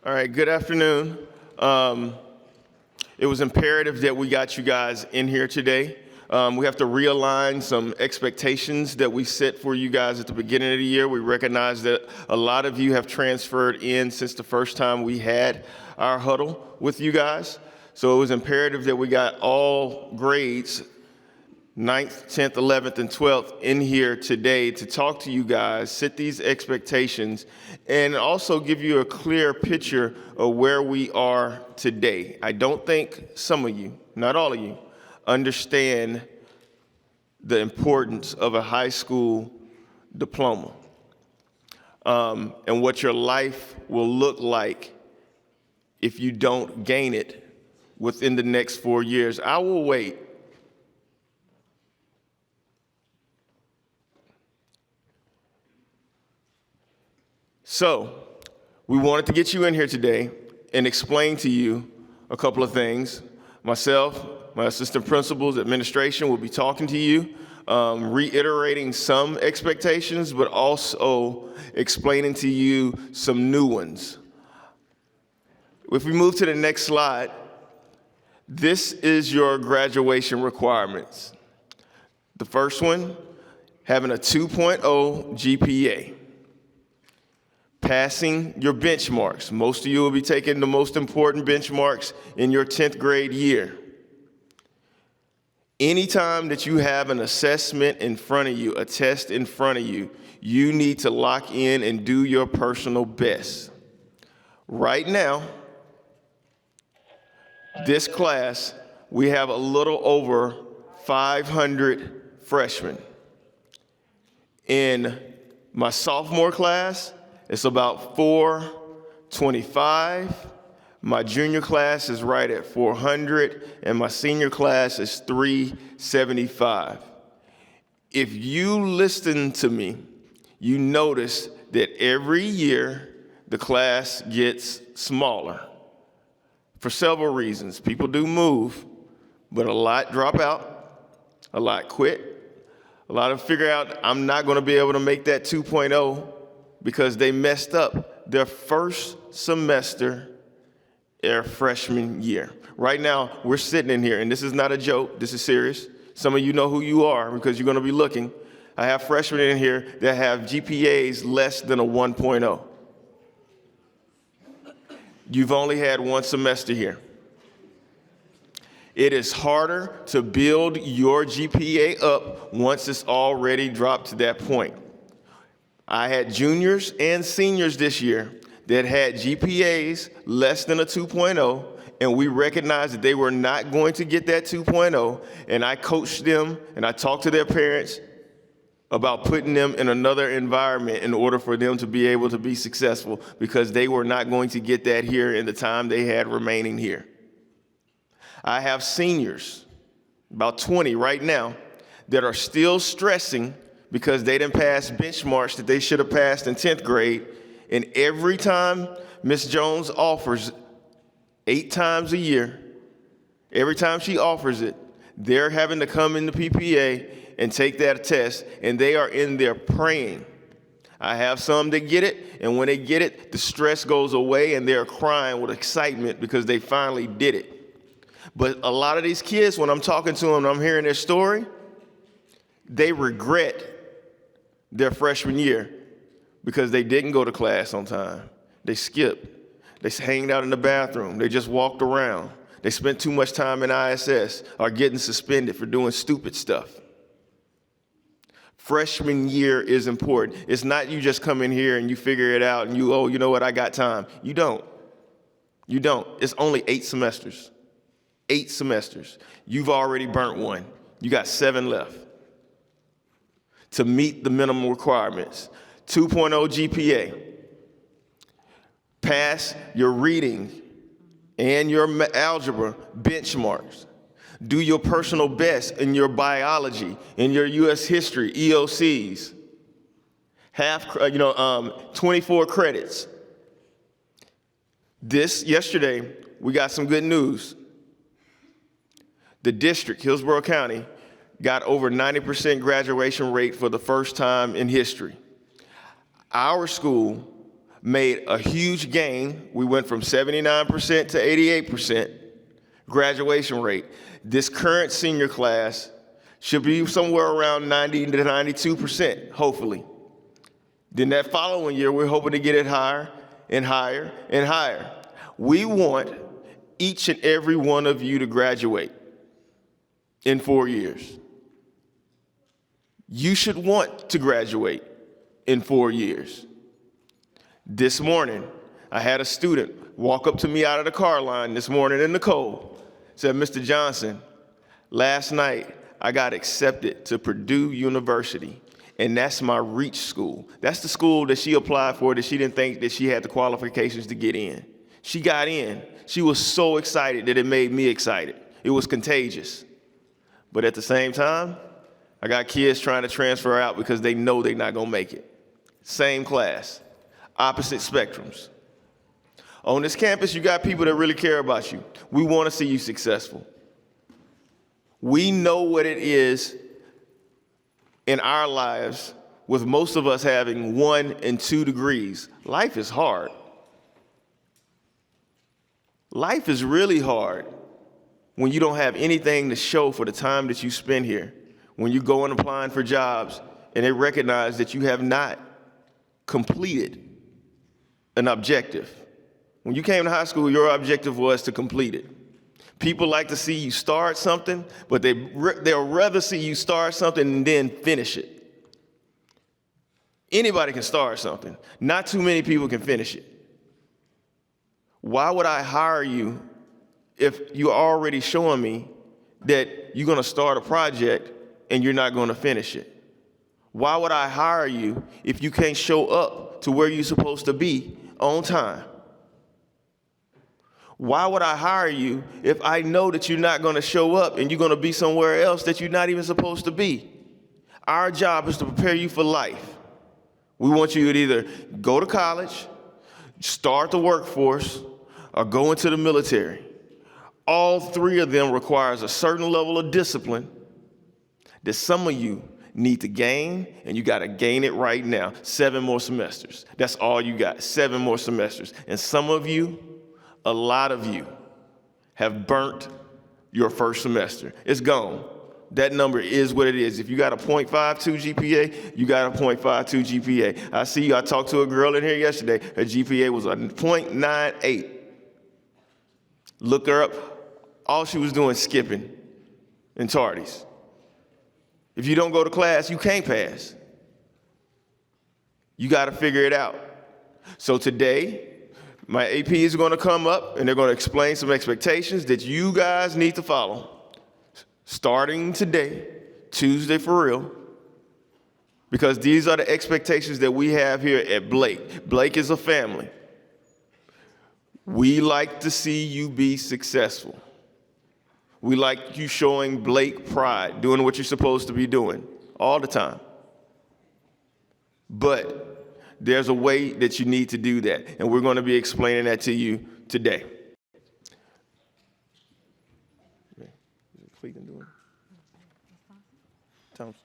All right, good afternoon. It was imperative that we got you guys in here today. We have to realign some expectations that we set for you guys at the beginning of the year. We recognize that a lot of you have transferred in since the first time we had our huddle with you guys. So it was imperative that we got all grades 9th, 10th, 11th, and 12th in here today to talk to you guys, set these expectations, and also give you a clear picture of where we are today. I don't think some of you, not all of you, understand the importance of a high school diploma and what your life will look like if you don't gain it within the next 4 years. I will wait. So, we wanted to get you in here today and explain to you a couple of things. Myself, my assistant principals, administration will be talking to you, reiterating some expectations, but also explaining to you some new ones. If we move to the next slide, this is your graduation requirements. The first one, having a 2.0 GPA. Passing your benchmarks. Most of you will be taking the most important benchmarks in your 10th grade year. Anytime that you have an assessment in front of you, a test in front of you, you need to lock in and do your personal best. Right now, this class, we have a little over 500 freshmen. In my sophomore class, it's about 425. My junior class is right at 400, and my senior class is 375. If you listen to me, you notice that every year the class gets smaller for several reasons. People do move, but a lot drop out, a lot quit, a lot of figure out I'm not going to be able to make that 2.0 because they messed up their first semester their freshman year. Right now, we're sitting in here, and this is not a joke, this is serious. Some of you know who you are because you're gonna be looking. I have freshmen in here that have GPAs less than a 1.0. You've only had one semester here. It is harder to build your GPA up once it's already dropped to that point. I had juniors and seniors this year that had GPAs less than a 2.0, and we recognized that they were not going to get that 2.0, and I coached them and I talked to their parents about putting them in another environment in order for them to be able to be successful because they were not going to get that here in the time they had remaining here. I have seniors, about 20 right now, that are still stressing because they didn't pass benchmarks that they should have passed in 10th grade. And every time Ms. Jones offers 8 times a year, every time she offers it, they're having to come in the PPA and take that test, and they are in there praying. I have some that get it, and when they get it, the stress goes away, and they're crying with excitement because they finally did it. But a lot of these kids, when I'm talking to them and I'm hearing their story, they regret their freshman year because they didn't go to class on time. They skipped. They hanged out in the bathroom. They just walked around. They spent too much time in ISS or getting suspended for doing stupid stuff. Freshman year is important. It's not you just come in here and you figure it out and you know what, I got time. You don't. You don't. It's only 8 semesters. 8 semesters. You've already burnt one. You got 7 left to meet the minimum requirements. 2.0 GPA. Pass your reading and your algebra benchmarks. Do your personal best in your biology, in your U.S. history, EOCs. 24 credits. Yesterday, we got some good news. The district, Hillsborough County, got over 90% graduation rate for the first time in history. Our school made a huge gain. We went from 79% to 88% graduation rate. This current senior class should be somewhere around 90 to 92%, hopefully. Then that following year, we're hoping to get it higher and higher and higher. We want each and every one of you to graduate in 4 years. You should want to graduate in 4 years. This morning, I had a student walk up to me out of the car line this morning in the cold, said, Mr. Johnson, last night I got accepted to Purdue University, and that's my reach school. That's the school that she applied for that she didn't think that she had the qualifications to get in. She got in. She was so excited that it made me excited. It was contagious. But at the same time, I got kids trying to transfer out because they know they're not going to make it. Same class, opposite spectrums. On this campus, you got people that really care about you. We want to see you successful. We know what it is in our lives with most of us having 1 and 2 degrees. Life is hard. Life is really hard when you don't have anything to show for the time that you spend here. When you go and applying for jobs and they recognize that you have not completed an objective. When you came to high school, your objective was to complete it. People like to see you start something, but they'll rather see you start something and then finish it. Anybody can start something. Not too many people can finish it. Why would I hire you if you're already showing me that you're going to start a project and you're not going to finish it? Why would I hire you if you can't show up to where you're supposed to be on time? Why would I hire you if I know that you're not going to show up and you're going to be somewhere else that you're not even supposed to be? Our job is to prepare you for life. We want you to either go to college, start the workforce, or go into the military. All 3 of them requires a certain level of discipline that some of you need to gain, and you got to gain it right now. 7 more semesters. That's all you got, 7 more semesters. And some of you, a lot of you, have burnt your first semester. It's gone. That number is what it is. If you got a .52 GPA, you got a .52 GPA. I see you. I talked to a girl in here yesterday. Her GPA was a .98. Look her up. All she was doing skipping and tardies. If you don't go to class, you can't pass. You got to figure it out. So today, my APs is going to come up and they're going to explain some expectations that you guys need to follow. Starting today, Tuesday for real, because these are the expectations that we have here at Blake. Blake is a family. We like to see you be successful. We like you showing Blake pride, doing what you're supposed to be doing all the time. But there's a way that you need to do that, and we're going to be explaining that to you today. Cleveland doing? Thompson.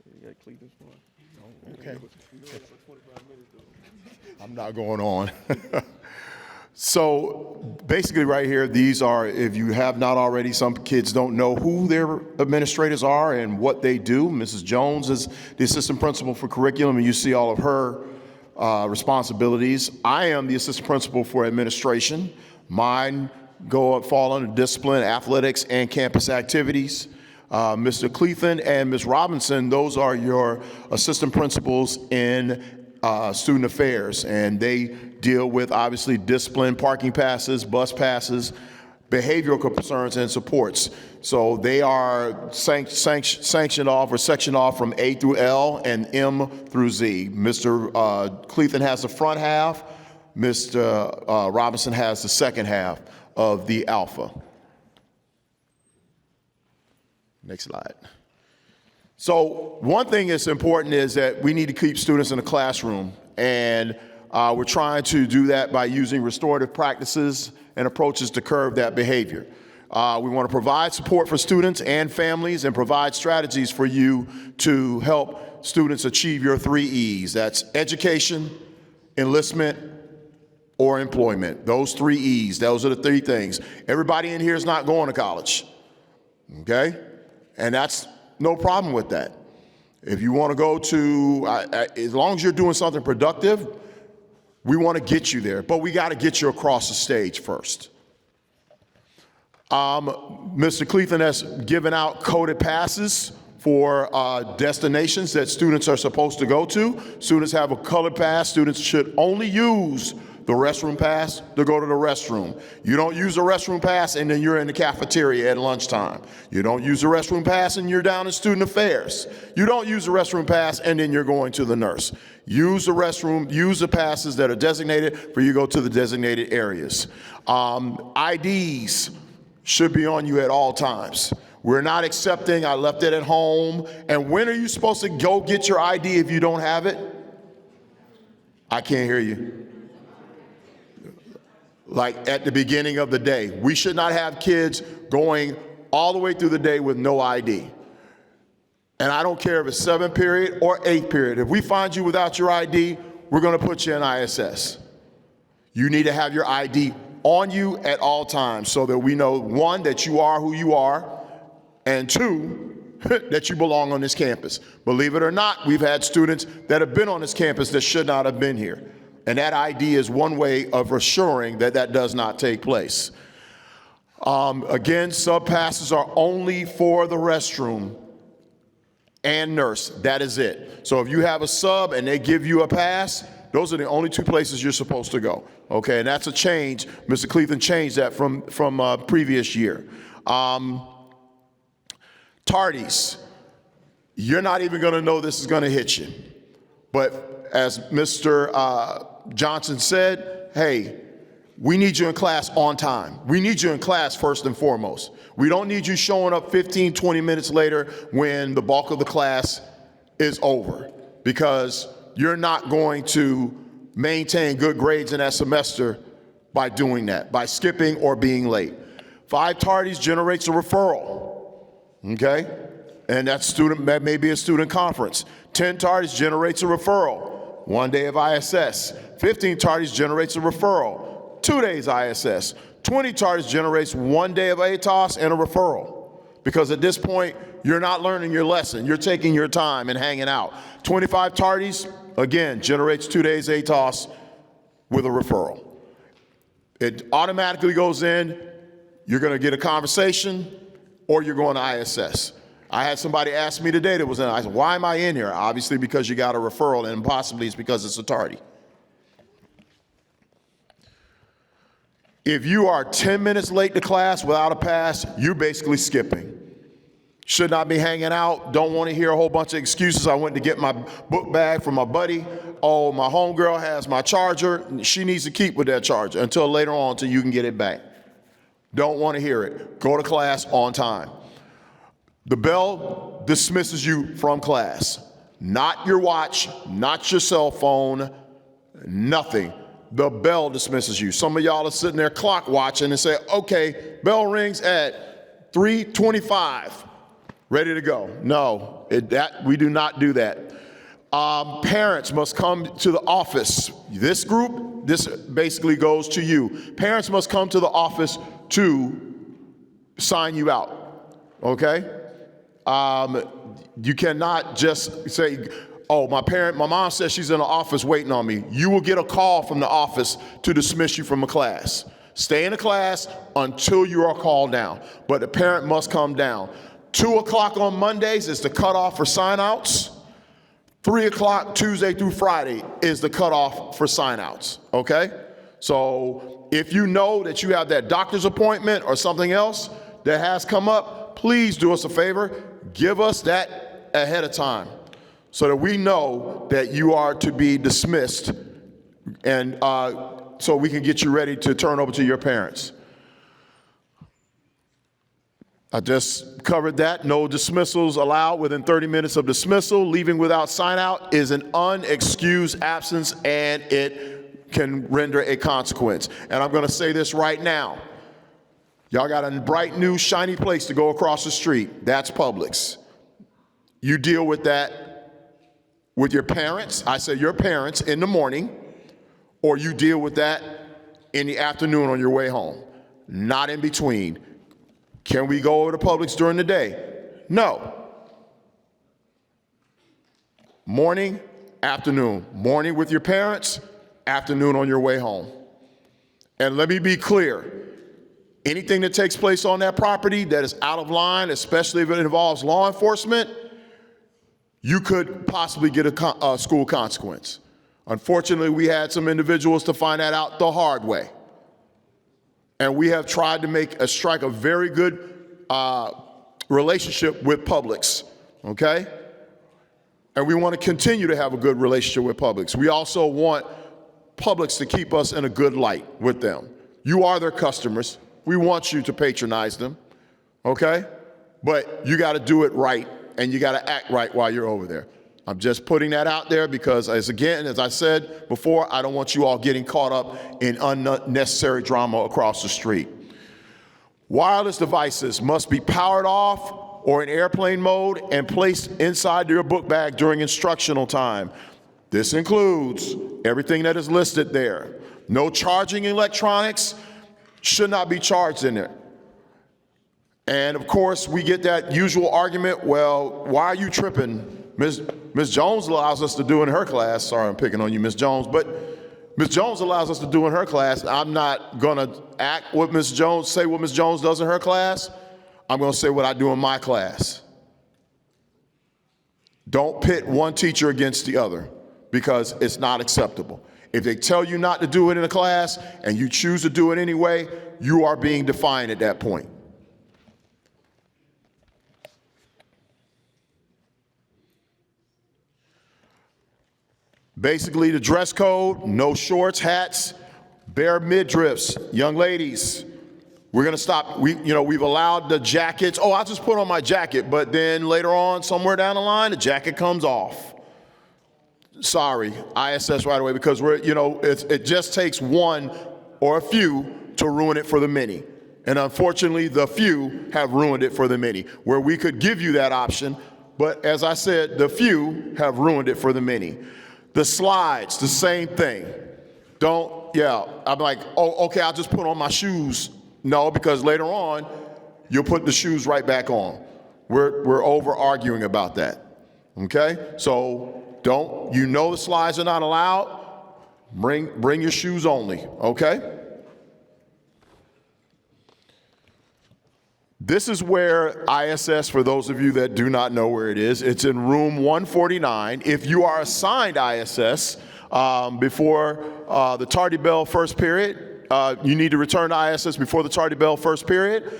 You got Cleveland's one. Okay. I'm not going on. So basically right here, these are, if you have not already, some kids don't know who their administrators are and what they do. Mrs. Jones is the assistant principal for curriculum, and you see all of her responsibilities. I am the assistant principal for administration. Mine fall under discipline, athletics, and campus activities. Mr. Cleveland and Ms. Robinson, those are your assistant principals in student affairs, and they deal with obviously discipline, parking passes, bus passes, behavioral concerns, and supports. So they are sanctioned off or sectioned off from A through L and M through Z. Mr. Cleveland has the front half. Mr. Robinson has the second half of the alpha. Next slide. So one thing that's important is that we need to keep students in the classroom, and we're trying to do that by using restorative practices and approaches to curb that behavior. We want to provide support for students and families and provide strategies for you to help students achieve your 3 E's. That's education, enlistment, or employment. Those 3 E's, those are the 3 things. Everybody in here is not going to college, okay? And that's no problem with that. If you want to go to, as long as you're doing something productive, we want to get you there, but we got to get you across the stage first. Mr. Cleveland has given out coded passes for destinations that students are supposed to go to. Students have a colored pass. Students should only use the restroom pass to go to the restroom. You don't use the restroom pass and then you're in the cafeteria at lunchtime. You don't use the restroom pass and you're down in student affairs. You don't use the restroom pass and then you're going to the nurse. Use the restroom, use the passes that are designated for you to go to the designated areas. IDs should be on you at all times. We're not accepting, I left it at home. And when are you supposed to go get your ID if you don't have it? I can't hear you. Like at the beginning of the day. We should not have kids going all the way through the day with no ID. And I don't care if it's 7th period or 8th period. If we find you without your ID, we're going to put you in ISS. You need to have your ID on you at all times so that we know, 1, that you are who you are, and 2, that you belong on this campus. Believe it or not, we've had students that have been on this campus that should not have been here. And that ID is one way of assuring that that does not take place. Again, sub passes are only for the restroom and nurse. That is it. So if you have a sub and they give you a pass, those are the only 2 places you're supposed to go. Okay, and that's a change. Mr. Cleveland changed that from previous year. Tardies, you're not even going to know this is going to hit you. But as Mr. Johnson said, hey, we need you in class on time. We need you in class first and foremost. We don't need you showing up 15, 20 minutes later when the bulk of the class is over, because you're not going to maintain good grades in that semester by doing that, by skipping or being late. 5 tardies generates a referral, okay? And that may be a student conference. 10 tardies generates a referral. 1 day of ISS. 15 tardies generates a referral. 2 days ISS. 20 tardies generates 1 day of ATOS and a referral. Because at this point, you're not learning your lesson. You're taking your time and hanging out. 25 tardies, again, generates 2 days ATOS with a referral. It automatically goes in. You're going to get a conversation or you're going to ISS. I had somebody ask me today that was in, I said, why am I in here? Obviously because you got a referral, and possibly it's because it's a tardy. If you are 10 minutes late to class without a pass, you're basically skipping. Should not be hanging out, don't want to hear a whole bunch of excuses. I went to get my book bag from my buddy. Oh, my homegirl has my charger. She needs to keep with that charger until later on, until you can get it back. Don't want to hear it. Go to class on time. The bell dismisses you from class. Not your watch, not your cell phone, nothing. The bell dismisses you. Some of y'all are sitting there clock watching and say, okay, bell rings at 3:25, ready to go. No, we do not do that. Parents must come to the office. This group, this basically goes to you. Parents must come to the office to sign you out, okay? You cannot just say, oh, my mom says she's in the office waiting on me. You will get a call from the office to dismiss you from a class. Stay in the class until you are called down, but the parent must come down. 2 o'clock on Mondays is the cutoff for sign-outs. 3 o'clock Tuesday through Friday is the cutoff for sign-outs, okay? So if you know that you have that doctor's appointment or something else that has come up, please do us a favor, give us that ahead of time so that we know that you are to be dismissed, and so we can get you ready to turn over to your parents. I just covered that. No dismissals allowed within 30 minutes of dismissal. Leaving without sign out is an unexcused absence, and it can render a consequence. And I'm going to say this right now. Y'all got a bright, new, shiny place to go across the street. That's Publix. You deal with that with your parents. I say your parents in the morning, or you deal with that in the afternoon on your way home. Not in between. Can we go over to Publix during the day? No. Morning, afternoon. Morning with your parents, afternoon on your way home. And let me be clear. Anything that takes place on that property that is out of line, especially if it involves law enforcement, you could possibly get a school consequence. Unfortunately, we had some individuals to find that out the hard way. And we have tried to strike a very good relationship with Publix, okay? And we want to continue to have a good relationship with Publix. We also want Publix to keep us in a good light with them. You are their customers. We want you to patronize them, okay? But you got to do it right, and you got to act right while you're over there. I'm just putting that out there because, as I said before, I don't want you all getting caught up in unnecessary drama across the street. Wireless devices must be powered off or in airplane mode and placed inside your book bag during instructional time. This includes everything that is listed there. No charging electronics should not be charged in there. And of course, we get that usual argument, well, why are you tripping? Ms. Jones allows us to do in her class. Sorry, I'm picking on you, Ms. Jones, but Ms. Jones allows us to do in her class. I'm not gonna say what Ms. Jones does in her class. I'm gonna say what I do in my class. Don't pit one teacher against the other because it's not acceptable. If they tell you not to do it in a class and you choose to do it anyway, you are being defiant at that point. Basically, the dress code, no shorts, hats, bare midriffs. Young ladies, we're gonna stop. We've allowed the jackets. Oh, I'll just put on my jacket, but then later on, somewhere down the line, the jacket comes off. Sorry, ISS right away, because it just takes one or a few to ruin it for the many. And unfortunately, the few have ruined it for the many, where we could give you that option, but as I said, the few have ruined it for the many. The slides, the same thing. I'm like, oh, okay, I'll just put on my shoes. No, because later on, you'll put the shoes right back on. We're over arguing about that, okay? So the slides are not allowed. Bring your shoes only, okay? This is where ISS, for those of you that do not know where it is, it's in room 149. If you are assigned ISS before the tardy bell first period, you need to return to ISS before the tardy bell first period.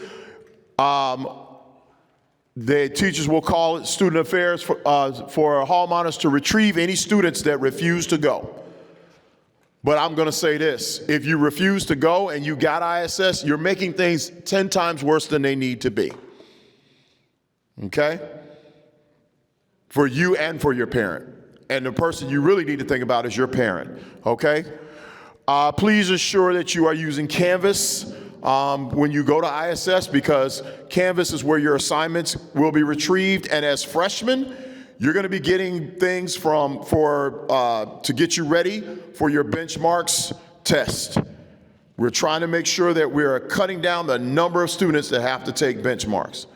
The teachers will call student affairs for hall monitors to retrieve any students that refuse to go. But I'm going to say this. If you refuse to go and you got ISS, you're making things 10 times worse than they need to be. Okay? For you and for your parent. And the person you really need to think about is your parent. Okay? Please ensure that you are using Canvas when you go to ISS, because Canvas is where your assignments will be retrieved. And as freshmen, you're going to be getting things to get you ready for your benchmarks test. We're trying to make sure that we're cutting down the number of students that have to take benchmarks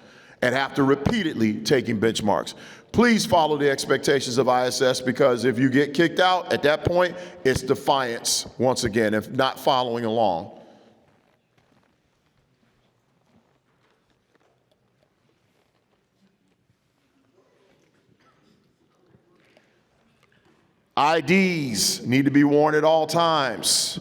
and have to repeatedly taking benchmarks. Please follow the expectations of ISS, because if you get kicked out at that point, it's defiance once again, if not following along. IDs need to be worn at all times.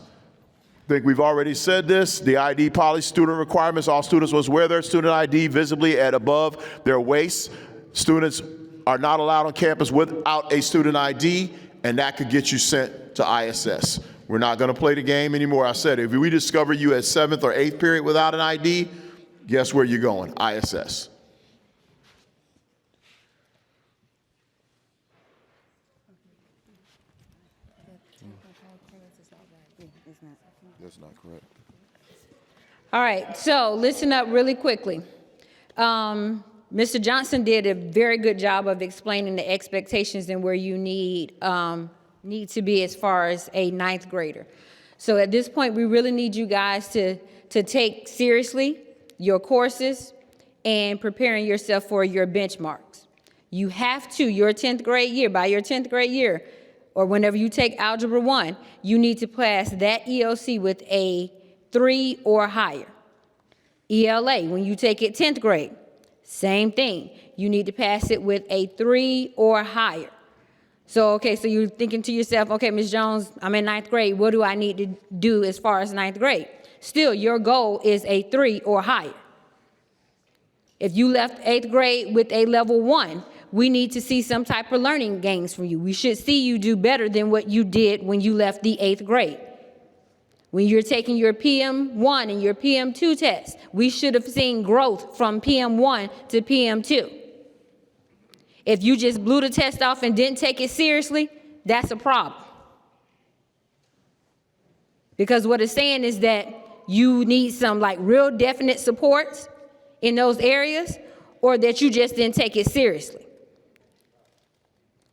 I think we've already said this. The ID policy, student requirements, all students must wear their student ID visibly at above their waists. Students are not allowed on campus without a student ID, and that could get you sent to ISS. We're not going to play the game anymore. I said, if we discover you at 7th or 8th period without an ID, guess where you're going? ISS. That's not correct. All right, so listen up really quickly. Mr. Johnson did a very good job of explaining the expectations and where you need to be as far as a ninth grader. So at this point, we really need you guys to take seriously your courses and preparing yourself for your benchmarks. You have to, your 10th grade year, by your 10th grade year, or whenever you take Algebra 1, you need to pass that EOC with a 3 or higher. ELA, when you take it 10th grade, same thing. You need to pass it with a 3 or higher. So, okay, so you're thinking to yourself, okay, Ms. Jones, I'm in 9th grade. What do I need to do as far as 9th grade? Still, your goal is a 3 or higher. If you left 8th grade with a level 1, we need to see some type of learning gains from you. We should see you do better than what you did when you left the 8th grade. When you're taking your PM1 and your PM2 tests, we should have seen growth from PM1 to PM2. If you just blew the test off and didn't take it seriously, that's a problem. Because what it's saying is that you need some like real definite supports in those areas, or that you just didn't take it seriously.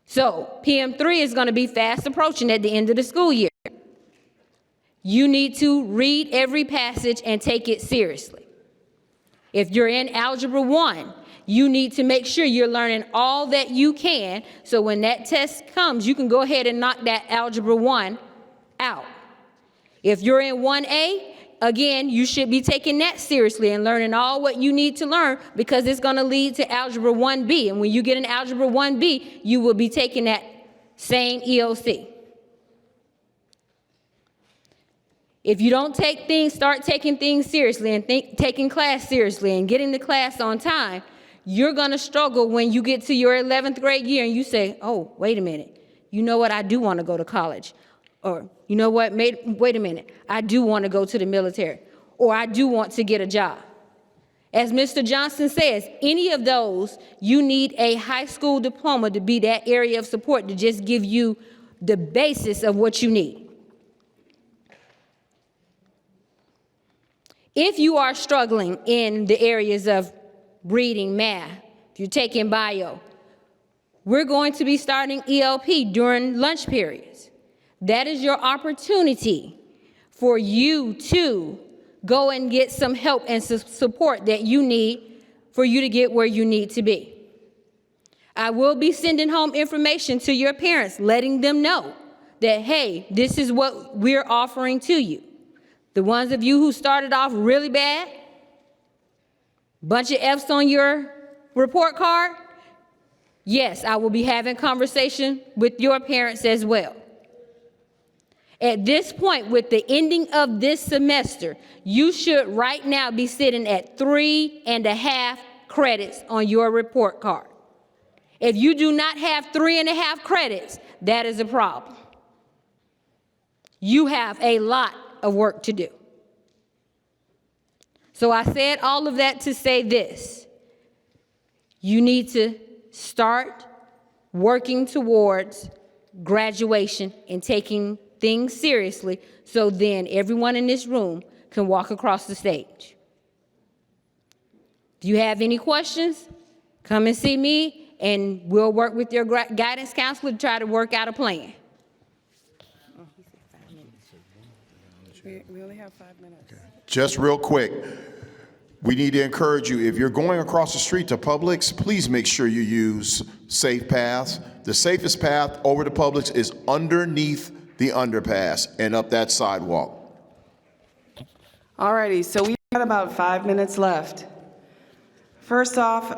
So PM3 is going to be fast approaching at the end of the school year. You need to read every passage and take it seriously. If you're in Algebra 1, you need to make sure you're learning all that you can, so when that test comes, you can go ahead and knock that Algebra 1 out. If you're in 1A, again, you should be taking that seriously and learning all what you need to learn, because it's going to lead to Algebra 1B. And when you get in Algebra 1B, you will be taking that same EOC. If you don't start taking things seriously and taking class seriously and getting to class on time, you're going to struggle when you get to your 11th grade year and you say, oh, wait a minute. You know what? I do want to go to college. Or, you know what? Wait a minute. I do want to go to the military. Or I do want to get a job. As Mr. Johnson says, any of those, you need a high school diploma to be that area of support to just give you the basis of what you need. If you are struggling in the areas of reading, math, if you're taking bio, we're going to be starting ELP during lunch periods. That is your opportunity for you to go and get some help and support that you need for you to get where you need to be. I will be sending home information to your parents, letting them know that, hey, this is what we're offering to you. The ones of you who started off really bad, bunch of F's on your report card, yes, I will be having conversation with your parents as well. At this point, with the ending of this semester, you should right now be sitting at 3.5 credits on your report card. If you do not have 3.5 credits, that is a problem. You have a lot of work to do. So I said all of that to say this. You need to start working towards graduation and taking things seriously, so then everyone in this room can walk across the stage. Do you have any questions? Come and see me, and we'll work with your guidance counselor to try to work out a plan. We only have 5 minutes. Just real quick, we need to encourage you, if you're going across the street to Publix, please make sure you use safe paths. The safest path over to Publix is underneath the underpass and up that sidewalk. All righty, so we've got about 5 minutes left. First off,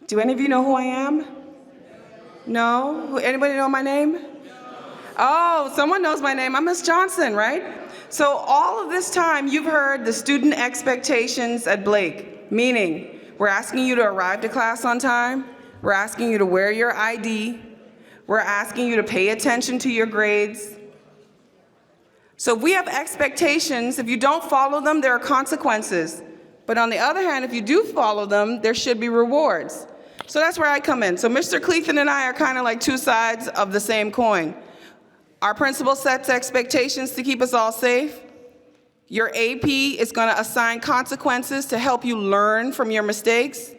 do any of you know who I am? No? Anybody know my name? Oh, someone knows my name. I'm Miss Johnson, right? So all of this time, you've heard the student expectations at Blake, meaning we're asking you to arrive to class on time, we're asking you to wear your ID, we're asking you to pay attention to your grades. So if we have expectations, if you don't follow them, there are consequences. But on the other hand, if you do follow them, there should be rewards. So that's where I come in. So Mr. Cleathan and I are kind of like two sides of the same coin. Our principal sets expectations to keep us all safe. Your AP is going to assign consequences to help you learn from your mistakes.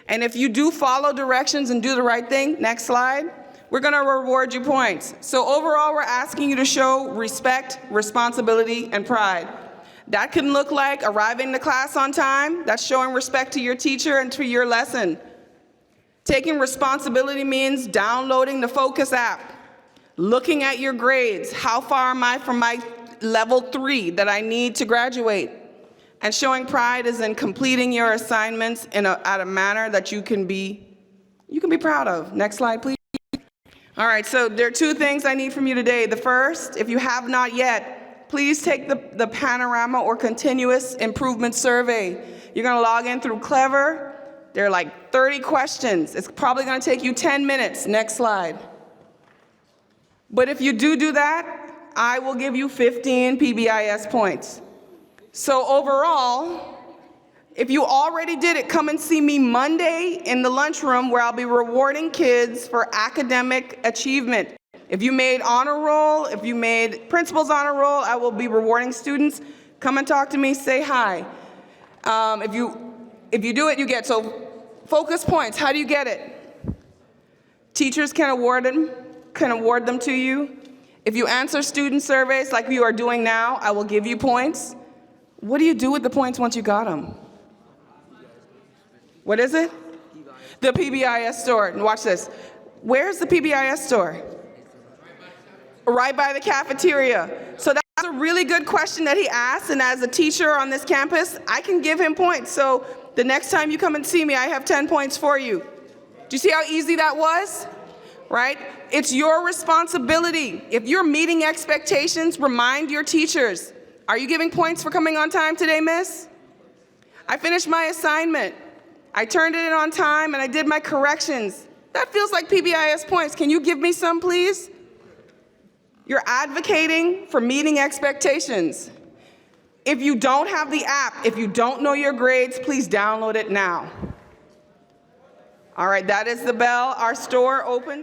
And if you do follow directions and do the right thing, next slide, we're going to reward you points. So overall, we're asking you to show respect, responsibility, and pride. That can look like arriving to class on time. That's showing respect to your teacher and to your lesson. Taking responsibility means downloading the Focus app, looking at your grades. How far am I from my level 3 that I need to graduate? And showing pride is in completing your assignments at a manner that you can be proud of. Next slide, please. All right, so there are 2 things I need from you today. The first, if you have not yet, please take the Panorama or Continuous Improvement Survey. You're gonna log in through Clever. There are like 30 questions. It's probably gonna take you 10 minutes. Next slide. But if you do that, I will give you 15 PBIS points. So overall, if you already did it, come and see me Monday in the lunchroom where I'll be rewarding kids for academic achievement. If you made honor roll, if you made principal's honor roll, I will be rewarding students. Come and talk to me, say hi. If you do it, you get, so focus points, how do you get it? Teachers can award them to you. If you answer student surveys like you are doing now, I will give you points. What do you do with the points once you got them? What is it? The PBIS store. And watch this. Where's the PBIS store? Right by the cafeteria. So that's a really good question that he asked, and as a teacher on this campus, I can give him points. So the next time you come and see me, I have 10 points for you. Do you see how easy that was? Right? It's your responsibility. If you're meeting expectations, remind your teachers. Are you giving points for coming on time today, miss? I finished my assignment. I turned it in on time and I did my corrections. That feels like PBIS points. Can you give me some, please? You're advocating for meeting expectations. If you don't have the app, if you don't know your grades, please download it now. All right, that is the bell. Our store opens.